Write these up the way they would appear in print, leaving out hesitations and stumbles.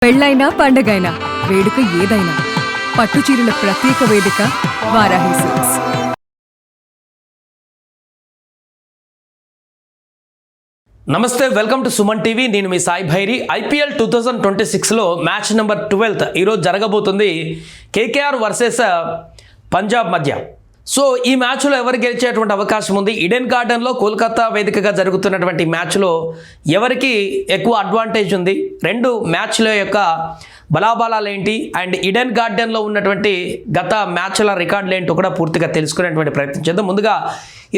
పెళ్ళైనా పండగైనా వేడుక ఏదైనా పట్టుచీరల ప్రత్యేక వేదిక వారాహి సిల్క్స్. నమస్తే, వెల్కమ్ టు సుమన్ టీవీ. నేను మీ సాయి భైరి. ఐపీఎల్ 2026లో మ్యాచ్ నెంబర్ 12 ఈరోజు జరగబోతుంది. కేకేఆర్ వర్సెస్ పంజాబ్ మధ్య. సో ఈ మ్యాచ్లో ఎవరు గెలిచేటువంటి అవకాశం ఉంది? ఈడెన్ గార్డెన్లో కోల్కతా వేదికగా జరుగుతున్నటువంటి మ్యాచ్లో ఎవరికి ఎక్కువ అడ్వాంటేజ్ ఉంది? రెండు మ్యాచ్ల యొక్క బలాబలాలు ఏంటి అండ్ ఈడెన్ గార్డెన్లో ఉన్నటువంటి గత మ్యాచ్ల రికార్డులు ఏంటో కూడా పూర్తిగా తెలుసుకునేటువంటి ప్రయత్నం చేద్దాం. ముందుగా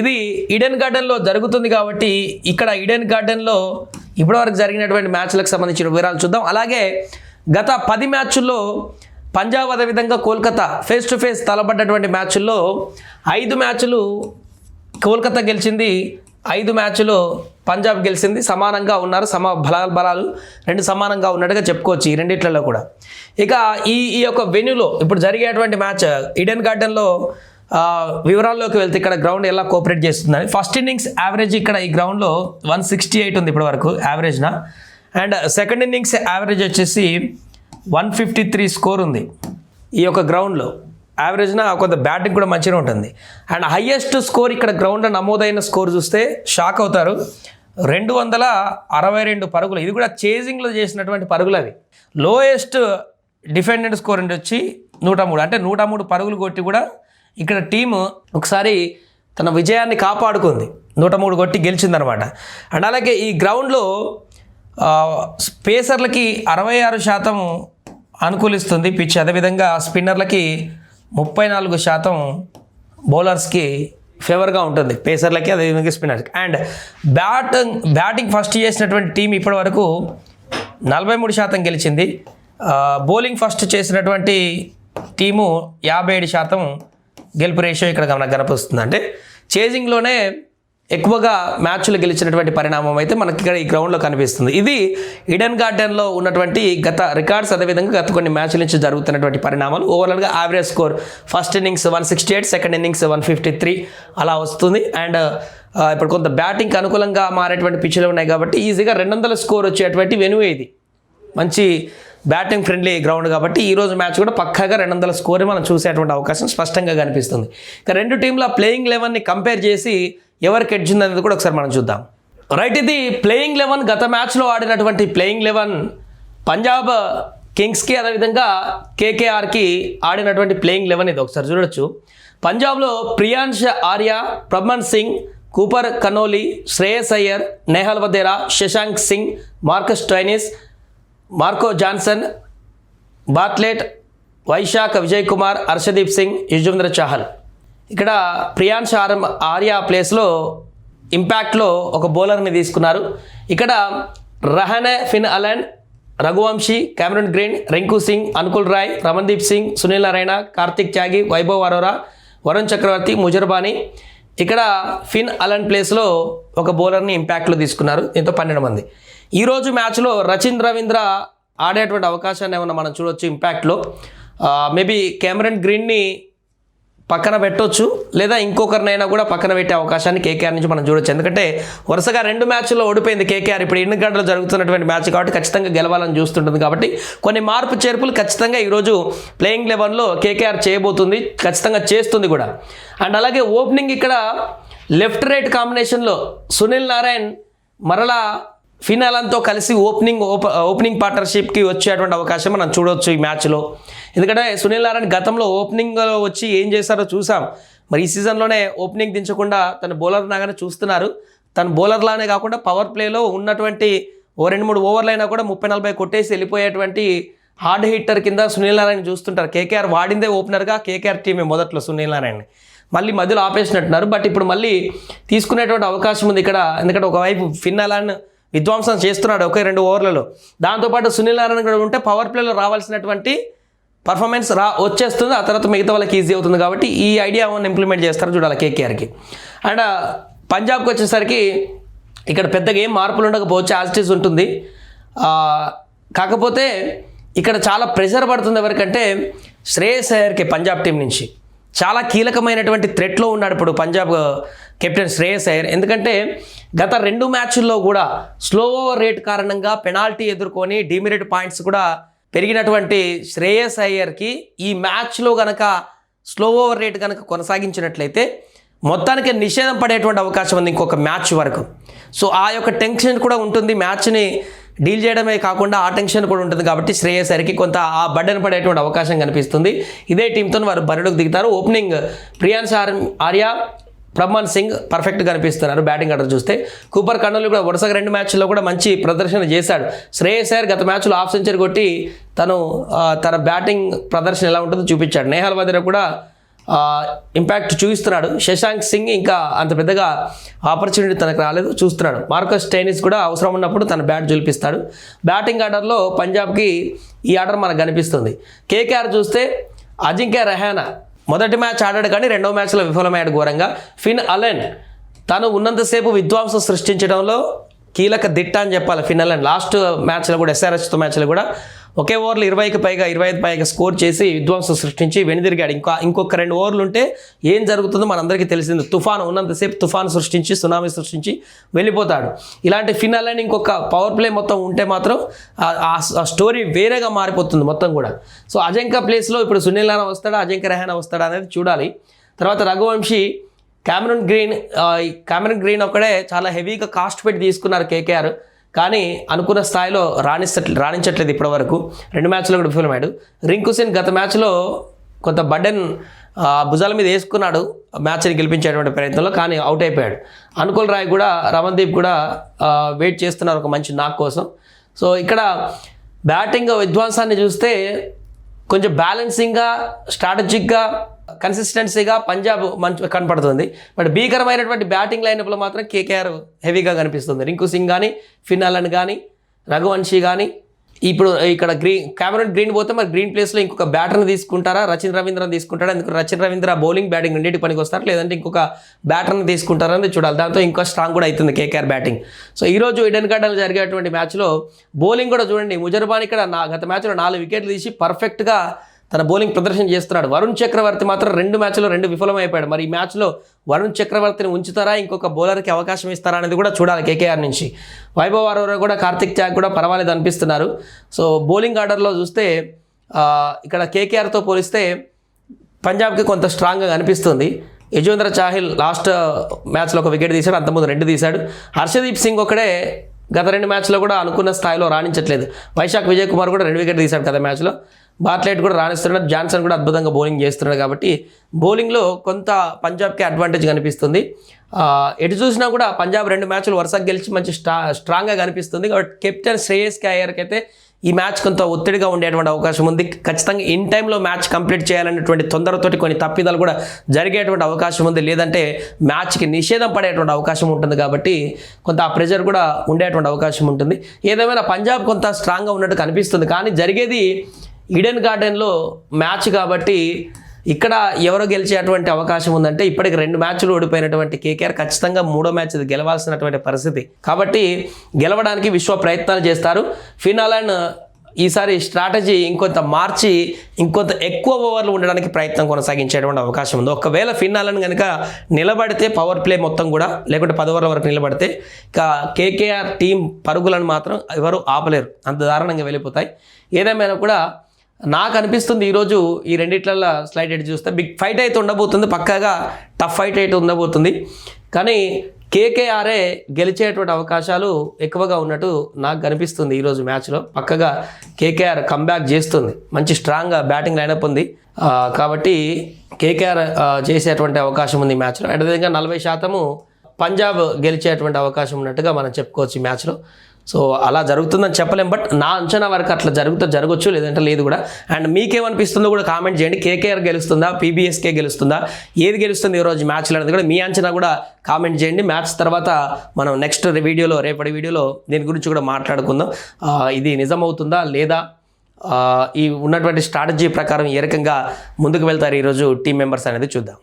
ఇది ఈడెన్ గార్డెన్లో జరుగుతుంది కాబట్టి ఇక్కడ ఈడెన్ గార్డెన్లో ఇప్పటివరకు జరిగినటువంటి మ్యాచ్లకు సంబంధించిన వివరాలు చూద్దాం. అలాగే గత 10 మ్యాచ్ల్లో పంజాబ్ అదేవిధంగా కోల్కతా ఫేస్ టు ఫేస్ తలపడ్డటువంటి మ్యాచ్ల్లో 5 మ్యాచ్లు కోల్కతా గెలిచింది, 5 మ్యాచ్లు పంజాబ్ గెలిచింది. సమానంగా ఉన్నారు, బలాలు రెండు సమానంగా ఉన్నట్టుగా చెప్పుకోవచ్చు ఈ రెండిట్లలో కూడా. ఇక ఈ యొక్క వెన్యూలో ఇప్పుడు జరిగేటువంటి మ్యాచ్ ఈడెన్ గార్డెన్లో వివరాల్లోకి వెళ్తే ఇక్కడ గ్రౌండ్ ఎలా కోఆపరేట్ చేస్తుందని. ఫస్ట్ ఇన్నింగ్స్ యావరేజ్ ఇక్కడ ఈ గ్రౌండ్లో 168 ఉంది ఇప్పటి వరకు యావరేజ్న. అండ్ సెకండ్ ఇన్నింగ్స్ యావరేజ్ వచ్చేసి 153 స్కోర్ ఉంది ఈ యొక్క గ్రౌండ్లో. యావరేజ్న కొంత బ్యాటింగ్ కూడా మంచిగా ఉంటుంది. అండ్ హయ్యెస్ట్ స్కోర్ ఇక్కడ గ్రౌండ్లో నమోదైన స్కోర్ చూస్తే షాక్ అవుతారు, 262 పరుగులు. ఇది కూడా చేజింగ్లో చేసినటువంటి పరుగులు అవి. లోయెస్ట్ డిఫెండెడ్ స్కోర్ వచ్చి 103, అంటే 103 పరుగులు కొట్టి కూడా ఇక్కడ టీము ఒకసారి తన విజయాన్ని కాపాడుకుంది, 103 కొట్టి గెలిచిందనమాట. అండ్ అలాగే ఈ గ్రౌండ్లో పేసర్లకి 66% అనుకూలిస్తుంది పిచ్. అదేవిధంగా స్పిన్నర్లకి 34%, బౌలర్స్కి ఫేవర్గా ఉంటుంది, పేసర్లకి అదేవిధంగా స్పిన్నర్కి. అండ్ బ్యాటింగ్ ఫస్ట్ చేసినటువంటి టీం ఇప్పటి వరకు 43% గెలిచింది. బౌలింగ్ ఫస్ట్ చేసినటువంటి టీము 57% గెలుపు రేషియో ఇక్కడ మనకు కనిపిస్తుంది. అంటే చేజింగ్లోనే ఎక్కువగా మ్యాచ్లు గెలిచినటువంటి పరిణామం అయితే మనకి ఇక్కడ ఈ గ్రౌండ్లో కనిపిస్తుంది. ఇది ఈడెన్ గార్డెన్లో ఉన్నటువంటి గత రికార్డ్స్, అదేవిధంగా గత కొన్ని మ్యాచ్ల నుంచి జరుగుతున్నటువంటి పరిణామాలు. ఓవరాల్గా average score first innings 168, second innings 153 అలా వస్తుంది. అండ్ ఇప్పుడు కొంత బ్యాటింగ్కి అనుకూలంగా మారేటువంటి పిచ్లు ఉన్నాయి కాబట్టి ఈజీగా 200 స్కోర్ వచ్చేటువంటి వెన్యూ ఇది. మంచి బ్యాటింగ్ ఫ్రెండ్లీ గ్రౌండ్ కాబట్టి ఈరోజు మ్యాచ్ కూడా పక్కాగా 200 స్కోర్ మనం చూసేటువంటి అవకాశం స్పష్టంగా కనిపిస్తుంది. ఇక రెండు టీంల ప్లేయింగ్ 11ని కంపేర్ చేసి ఎవరికి ఎడ్జ్ ఉంది అనేది కూడా ఒకసారి మనం చూద్దాం. రైట్, ఇది ప్లేయింగ్ 11 గత మ్యాచ్లో ఆడినటువంటి ప్లేయింగ్ 11 పంజాబ్ కింగ్స్కి అదేవిధంగా కేకేఆర్కి ఆడినటువంటి ప్లేయింగ్ 11 ఇది ఒకసారి చూడొచ్చు. పంజాబ్లో Priyansh Arya, Praman Singh, Cooper Connolly, Shreyas Iyer, Nehal Wadhera, Shashank Singh, Marcus Stoinis, Marco Jansen, Bartlett, Vyshak Vijay Kumar, Harshdeep Singh, Yuzvendra Chahal. ఇక్కడ ప్రియాంష్ ఆర్య ప్లేస్లో ఇంపాక్ట్లో ఒక బౌలర్ని తీసుకున్నారు. ఇక్కడ Rahane Finn Allen, Raghuvanshi, Cameron Green, Rinku Singh, Anukul Roy, Ramandeep Singh, Sunil Narayana, Kartik Tyagi, Vaibhav Arora, Varun Chakravarthy, Muzarabani. ఇక్కడ ఫిన్ అలన్ ప్లేస్లో ఒక బౌలర్ని ఇంపాక్ట్లో తీసుకున్నారు. దీంతో 12 మంది. ఈరోజు మ్యాచ్లో రచిన్ రవీంద్ర ఆడేటువంటి అవకాశాన్ని ఏమన్నా మనం చూడొచ్చు ఇంపాక్ట్లో. మేబీ కెమెరూన్ గ్రీన్ని పక్కన పెట్టవచ్చు, లేదా ఇంకొకరినైనా కూడా పక్కన పెట్టే అవకాశాన్ని కేకేఆర్ నుంచి మనం చూడొచ్చు. ఎందుకంటే వరుసగా 2 మ్యాచ్ల్లో ఓడిపోయింది కేకేఆర్. ఇప్పుడు ఈడెన్ గార్డెన్లో జరుగుతున్నటువంటి మ్యాచ్ కాబట్టి ఖచ్చితంగా గెలవాలని చూస్తుంటుంది. కాబట్టి కొన్ని మార్పు చేర్పులు ఖచ్చితంగా ఈరోజు ప్లేయింగ్ 11లో కేకేఆర్ చేయబోతుంది, ఖచ్చితంగా చేస్తుంది కూడా. అండ్ అలాగే ఓపెనింగ్ ఇక్కడ లెఫ్ట్ రైట్ కాంబినేషన్లో సునీల్ నారాయణ్ మరలా ఫిన్ అలన్తో కలిసి ఓపెనింగ్ పార్ట్నర్షిప్కి వచ్చేటువంటి అవకాశం మనం చూడవచ్చు ఈ మ్యాచ్లో. ఎందుకంటే సునీల్ నారాయణ్ గతంలో ఓపెనింగ్లో వచ్చి ఏం చేశారో చూసాం. మరి ఈ సీజన్లోనే ఓపెనింగ్ దించకుండా తన బౌలర్ లాగానే చూస్తున్నారు. తన బౌలర్లానే కాకుండా పవర్ ప్లేలో ఉన్నటువంటి 2-3 ఓవర్లైనా కూడా 30-40 కొట్టేసి వెళ్ళిపోయేటువంటి హార్డ్ హిట్టర్ కింద సునీల్ నారాయణ చూస్తుంటారు. కేకేఆర్ వాడిందే ఓపెనర్గా కేకేఆర్ టీమే మొదట్లో సునీల్ నారాయణని, మళ్ళీ మధ్యలో ఆపేసినట్టున్నారు. బట్ ఇప్పుడు మళ్ళీ తీసుకునేటువంటి అవకాశం ఉంది ఇక్కడ. ఎందుకంటే ఒకవైపు ఫిన్ అలన్ విధ్వంసం చేస్తున్నాడు 1-2 ఓవర్లలో, దాంతోపాటు సునీల్ నారాయణ కూడా ఉంటే పవర్ ప్లేలో రావాల్సినటువంటి పర్ఫార్మెన్స్ వచ్చేస్తుంది. ఆ తర్వాత మిగతా వాళ్ళకి ఈజీ అవుతుంది. కాబట్టి ఈ ఐడియా ఇంప్లిమెంట్ చేస్తారు చూడాలి కేకేఆర్కి. అండ్ పంజాబ్కి వచ్చేసరికి ఇక్కడ పెద్దగా ఏం మార్పులు ఉండకపోవచ్చు, యాజ్ ఇట్ ఈజ్ ఉంటుంది. కాకపోతే ఇక్కడ చాలా ప్రెషర్ పడుతుంది ఎవరికంటే శ్రేయస్ అయ్యర్కి పంజాబ్ టీం నుంచి. చాలా కీలకమైనటువంటి థ్రెట్లో ఉన్నాడు ఇప్పుడు పంజాబ్ కెప్టెన్ శ్రేయస్ అయ్యర్. ఎందుకంటే గత 2 మ్యాచ్ల్లో కూడా స్లో ఓవర్ రేట్ కారణంగా పెనాల్టీ ఎదుర్కొని డిమెరిట్ పాయింట్స్ కూడా పెరిగినటువంటి శ్రేయస్ అయ్యర్కి ఈ మ్యాచ్లో కనుక స్లో ఓవర్ రేట్ కనుక కొనసాగించినట్లయితే మొత్తానికి నిషేధం పడేటువంటి అవకాశం ఉంది ఇంకొక మ్యాచ్ వరకు. సో ఆ యొక్క టెన్షన్ కూడా ఉంటుంది, మ్యాచ్ని డీల్ చేయడమే కాకుండా ఆ టెన్షన్ కూడా ఉంటుంది. కాబట్టి శ్రేయస్ అయ్యర్కి కొంత ఆ బడ్డను పడేటువంటి అవకాశం కనిపిస్తుంది. ఇదే టీంతో వారు బరిలోకి దిగుతారు. ఓపెనింగ్ ప్రియాన్స్ ఆర్యా, ప్రమాణ్ సింగ్ పర్ఫెక్ట్గా కనిపిస్తున్నారు బ్యాటింగ్ ఆర్డర్ చూస్తే. కూపర్ కర్నూలు కూడా వరుసగా 2 మ్యాచ్ల్లో కూడా మంచి ప్రదర్శన చేశాడు. శ్రేయస్ అయ్యర్ గత మ్యాచ్లో హాఫ్ సెంచరీ కొట్టి తన బ్యాటింగ్ ప్రదర్శన ఎలా ఉంటుందో చూపించాడు. నేహాల్ వదిరా కూడా ఇంపాక్ట్ చూపిస్తున్నాడు. శశాంక్ సింగ్ ఇంకా అంత పెద్దగా ఆపర్చునిటీ తనకు రాలేదు, చూస్తున్నాడు. మార్కస్ స్టోయినిస్ కూడా అవసరం ఉన్నప్పుడు తన బ్యాట్ జులిపిస్తాడు. బ్యాటింగ్ ఆర్డర్లో పంజాబ్కి ఈ ఆర్డర్ మనకు కనిపిస్తుంది. కేకేఆర్ చూస్తే అజింక్య రహానా మొదటి మ్యాచ్ ఆడాడు కానీ 2వ మ్యాచ్లో విఫలమయ్యాడు ఘోరంగా. ఫిన్ అలెన్ తను ఉన్నంతసేపు విధ్వంసం సృష్టించడంలో కీలక దిట్ట అని చెప్పాలి. ఫిన్ అలెన్ లాస్ట్ మ్యాచ్లో కూడా SRHతో మ్యాచ్లో కూడా ఒకే ఓవర్లు 20కి పైగా 25 పైగా స్కోర్ చేసి విధ్వంసం సృష్టించి వెనుదిరిగాడు. ఇంకొక 2 ఓవర్లు ఉంటే ఏం జరుగుతుందో మనందరికీ తెలిసింది. తుఫాను ఉన్నంతసేపు తుఫాను సృష్టించి సునామీ సృష్టించి వెళ్ళిపోతాడు. ఇలాంటి ఫిన్ అలెన్ ఇంకొక పవర్ ప్లే మొత్తం ఉంటే మాత్రం ఆ స్టోరీ వేరేగా మారిపోతుంది మొత్తం కూడా. సో అజింక్య ప్లేస్లో ఇప్పుడు సునీల్ నారాయణ వస్తాడా, అజింక్య రహానా వస్తాడా అనేది చూడాలి. తర్వాత రఘువంశీ, క్యామరన్ గ్రీన్ ఒక్కడే చాలా హెవీగా కాస్ట్ పెట్టి తీసుకున్నారు కేకేఆర్, కానీ అనుకున్న స్థాయిలో రాణించట్లేదు ఇప్పటివరకు. 2 మ్యాచ్లో కూడా విఫలమయ్యాడు. రింకు సింగ్ గత మ్యాచ్లో కొంత బర్డెన్ భుజాల మీద వేసుకున్నాడు మ్యాచ్ని గెలిపించేటువంటి ప్రయత్నంలో, కానీ అవుట్ అయిపోయాడు. అనుకుల్ రాయ్ కూడా, రమన్దీప్ కూడా వెయిట్ చేస్తున్నారు ఒక మంచి నాక్ కోసం. సో ఇక్కడ బ్యాటింగ్ విధ్వంసాన్ని చూస్తే కొంచెం బ్యాలెన్సింగ్గా, స్ట్రాటజిక్గా, కన్సిస్టెన్సీగా పంజాబ్ మంచి కనపడుతుంది. బట్ భీకరమైనటువంటి బ్యాటింగ్ లైనప్లో మాత్రం కేకేఆర్ హెవీగా కనిపిస్తుంది. రింకు సింగ్ కానీ, ఫిన్ అలెన్ కానీ, రఘువంశీ కానీ. ఇప్పుడు ఇక్కడ క్యామరన్ గ్రీన్ పోతే మరి గ్రీన్ ప్లేస్లో ఇంకొక బ్యాటర్ని తీసుకుంటారా, రచిన్ రవీంద్రని తీసుకుంటారా? ఎందుకు రచిన్ రవీంద్ర బౌలింగ్ బ్యాటింగ్ రెండింటికి పనికి వస్తారు, లేదంటే ఇంకొక బ్యాటర్ని తీసుకుంటారా అనేది చూడాలి. దాంతో ఇంకా స్ట్రాంగ్ కూడా అవుతుంది కేకేఆర్ బ్యాటింగ్. సో ఈరోజు ఈడెన్ గార్డెన్లో జరిగేటువంటి మ్యాచ్లో బౌలింగ్ కూడా చూడండి. ముజర్బాన్ ఇక్కడ గత మ్యాచ్లో 4 వికెట్లు తీసి పర్ఫెక్ట్గా తన బౌలింగ్ ప్రదర్శన చేస్తున్నాడు. వరుణ్ చక్రవర్తి మాత్రం 2 మ్యాచ్లో 2 విఫలమైపోయాడు. మరి ఈ మ్యాచ్లో వరుణ్ చక్రవర్తిని ఉంచుతారా, ఇంకొక బౌలర్కి అవకాశం ఇస్తారా అనేది కూడా చూడాలి కేకేఆర్ నుంచి. వైభవ్ అరోరా కూడా, కార్తిక్ త్యాగ్ కూడా పర్వాలేదు అనిపిస్తున్నారు. సో బౌలింగ్ ఆర్డర్లో చూస్తే ఇక్కడ కేకేఆర్తో పోలిస్తే పంజాబ్కి కొంత స్ట్రాంగ్గా కనిపిస్తుంది. యజువేంద్ర చాహల్ లాస్ట్ మ్యాచ్లో 1 వికెట్ తీశాడు, అంతకుముందు 2 తీశాడు. హర్షదీప్ సింగ్ ఒకడే గత 2 మ్యాచ్లో కూడా అనుకున్న స్థాయిలో రాణించట్లేదు. వైశాఖ్ విజయ్ కుమార్ కూడా 2 వికెట్ తీశాడు గత మ్యాచ్లో. బార్ట్లెట్ కూడా రాణిస్తున్నాడు, జాన్సన్ కూడా అద్భుతంగా బౌలింగ్ చేస్తున్నాడు. కాబట్టి బౌలింగ్లో కొంత పంజాబ్కి అడ్వాంటేజ్ కనిపిస్తుంది. ఎటు చూసినా కూడా పంజాబ్ 2 మ్యాచ్లు వరుసగా గెలిచి మంచి స్ట్రాంగ్గా కనిపిస్తుంది. కాబట్టి కెప్టెన్ శ్రేయస్ అయ్యర్కి అయితే ఈ మ్యాచ్ కొంత ఒత్తిడిగా ఉండేటువంటి అవకాశం ఉంది. ఖచ్చితంగా ఇన్ టైంలో మ్యాచ్ కంప్లీట్ చేయాలనేటువంటి తొందరతోటి కొన్ని తప్పిదాలు కూడా జరిగేటువంటి అవకాశం ఉంది, లేదంటే మ్యాచ్కి నిషేధం పడేటువంటి అవకాశం ఉంటుంది. కాబట్టి కొంత ఆ ప్రెషర్ కూడా ఉండేటువంటి అవకాశం ఉంటుంది. ఏదేమైనా పంజాబ్ కొంత స్ట్రాంగ్గా ఉన్నట్టు కనిపిస్తుంది. కానీ జరిగేది ఈడెన్ గార్డెన్లో మ్యాచ్ కాబట్టి ఇక్కడ ఎవరో గెలిచేటువంటి అవకాశం ఉందంటే ఇప్పటికి 2 మ్యాచ్లు ఓడిపోయినటువంటి కేకేఆర్ ఖచ్చితంగా 3వ మ్యాచ్ గెలవాల్సినటువంటి పరిస్థితి. కాబట్టి గెలవడానికి విశ్వ ప్రయత్నాలు చేస్తారు. ఫిన్ అలెన్ ఈసారి స్ట్రాటజీ ఇంకొంత మార్చి ఇంకొంత ఎక్కువ ఓవర్లు ఉండడానికి ప్రయత్నం కొనసాగించేటువంటి అవకాశం ఉంది. ఒకవేళ ఫిన్ అలెన్ కనుక నిలబడితే పవర్ ప్లే మొత్తం కూడా, లేకుంటే 10 ఓవర్ల వరకు నిలబడితే ఇక కేకేఆర్ టీం పరుగులను మాత్రం ఎవరు ఆపలేరు, అంత దారుణంగా వెళ్ళిపోతాయి. ఏదేమైనా కూడా నాకు అనిపిస్తుంది ఈరోజు ఈ రెండిట్లలో స్లైడ్ ఎడ్జ్ చూస్తే బిగ్ ఫైట్ అయితే ఉండబోతుంది, పక్కాగా టఫ్ ఫైట్ అయితే ఉండబోతుంది. కానీ కేకేఆర్ఏ గెలిచేటువంటి అవకాశాలు ఎక్కువగా ఉన్నట్టు నాకు కనిపిస్తుంది. ఈరోజు మ్యాచ్లో పక్కగా కేకేఆర్ కంబ్యాక్ చేస్తుంది, మంచి స్ట్రాంగ్గా బ్యాటింగ్ లైనప్ ఉంది. కాబట్టి కేకేఆర్ చేసేటువంటి అవకాశం ఉంది ఈ మ్యాచ్లో. అదేవిధంగా 40% పంజాబ్ గెలిచేటువంటి అవకాశం ఉన్నట్టుగా మనం చెప్పుకోవచ్చు ఈ మ్యాచ్లో. సో అలా జరుగుతుందని చెప్పలేం, బట్ నా అంచనా వరకు అట్లా జరగవచ్చు, లేదంటే లేదు కూడా. అండ్ మీకేమనిపిస్తుందో కూడా కామెంట్ చేయండి. కేకేఆర్ గెలుస్తుందా, పీబీఎస్కే గెలుస్తుందా, ఏది గెలుస్తుంది ఈరోజు మ్యాచ్లో అనేది కూడా మీ అంచనా కూడా కామెంట్ చేయండి. మ్యాచ్ తర్వాత మనం నెక్స్ట్ వీడియోలో, రేపటి వీడియోలో దీని గురించి కూడా మాట్లాడుకుందాం. ఇది నిజమవుతుందా లేదా, ఈ ఉన్నటువంటి స్ట్రాటజీ ప్రకారం ఏ రకంగా ముందుకు వెళ్తారు ఈరోజు టీం మెంబర్స్ అనేది చూద్దాం.